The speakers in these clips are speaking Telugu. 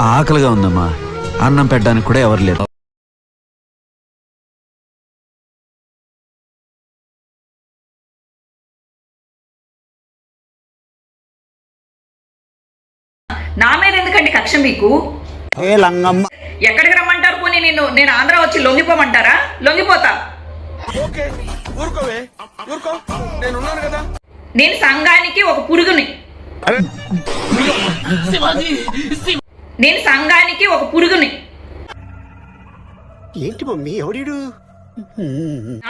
ఆకలిగా ఉందమ్మా, అన్నం పెట్టడానికి కూడా ఎవరు లేరు. నా మీద ఎందుకండి కక్ష మీకు? ఎక్కడికి రమ్మంటారు? పోనీ నేను ఆంధ్ర వచ్చి లొంగిపోమంటారా? లొంగిపోతా. నేను సంఘానికి ఒక పురుగుని. ఏంటి మమ్మీ ఎవడు?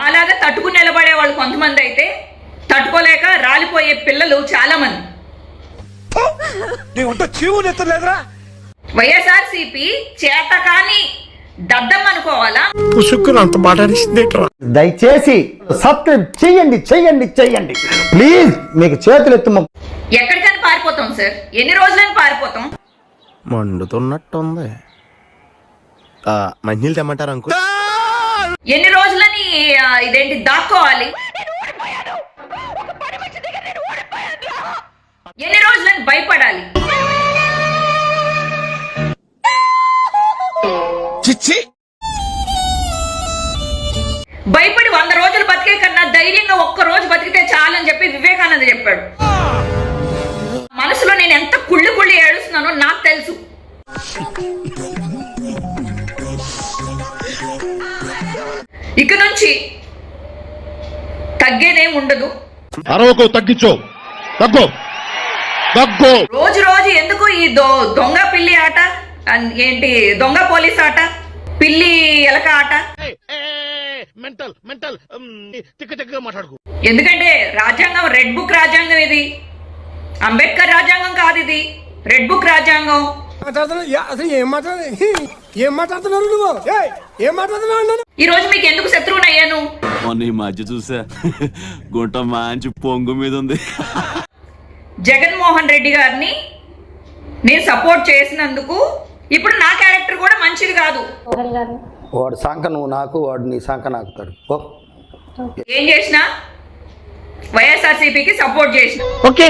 అలాగా తట్టుకుని నిలబడే వాళ్ళు కొంతమంది అయితే, తట్టుకోలేక రాలిపోయే పిల్లలు చాలా మంది. వైఎస్ఆర్సీపీ చేతకాని దద్దం అనుకోవాలా? అంత మాట దయచేసి సబ్స్క్రైబ్ చెయ్యండి చెయ్యండి చెయ్యండి ప్లీజ్. మీకు చేతులు ఎత్తు. ఎక్కడికని పారిపోతాం సార్? ఎన్ని రోజులని పారిపోతాం? మండుతున్నట్టుంది. మంచినీళ్ళు తెమ్మంటారు అంకుల్? ఎన్ని రోజులని ఇదేంటి దాక్కోవాలి? ఎన్ని రోజులని భయపడాలి? భయపడి 100 రోజులు బతికే కన్నా ధైర్యంగా ఒక్క రోజు బతికితే చాలని చెప్పి వివేకానంద చెప్పాడు. మనసులో నేను ఎంత కుళ్ళి ఏడుస్తున్నానో నాకు తెలుసు. ఇక నుంచి తగ్గేదేం ఉండదు. రోజు ఎందుకు ఈ దొంగ పిల్లి ఆట, ఏంటి దొంగ పోలీస్ ఆట, పిల్లి ఎలక ఆట? ఎందుకంటే రాజ్యాంగం రెడ్ బుక్ రాజ్యాంగం, ఇది అంబేద్కర్ రాజ్యాంగం కాదు, ఇది రెడ్ బుక్ రాజ్యాంగం. ఈ రోజు మీకు ఎందుకు శత్రువుని అయ్యాను? మొన్న ఈ మధ్య చూసా, గుంట మంచి పొంగు మీద ఉంది. జగన్మోహన్ రెడ్డి గారిని నేను సపోర్ట్ చేసినందుకు ఇప్పుడు నా క్యారెక్టర్ కూడా మంచిది కాదు. వాడు సంఖ నువ్వు నాకు, వాడు నీ సంఖ నాకుతాడు. ఏం చేసినా వైఎస్ఆర్సీపీకి సపోర్ట్ చేసిన. ఓకే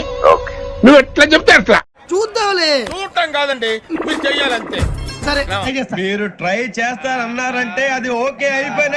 నువ్వు ఎట్లా చెప్తే అట్లా చూద్దాంలే. చూడటం కాదండి, మీరు చెయ్యాలంతే. సరే మీరు ట్రై చేస్తారన్నారంటే అది ఓకే అయిపోయిన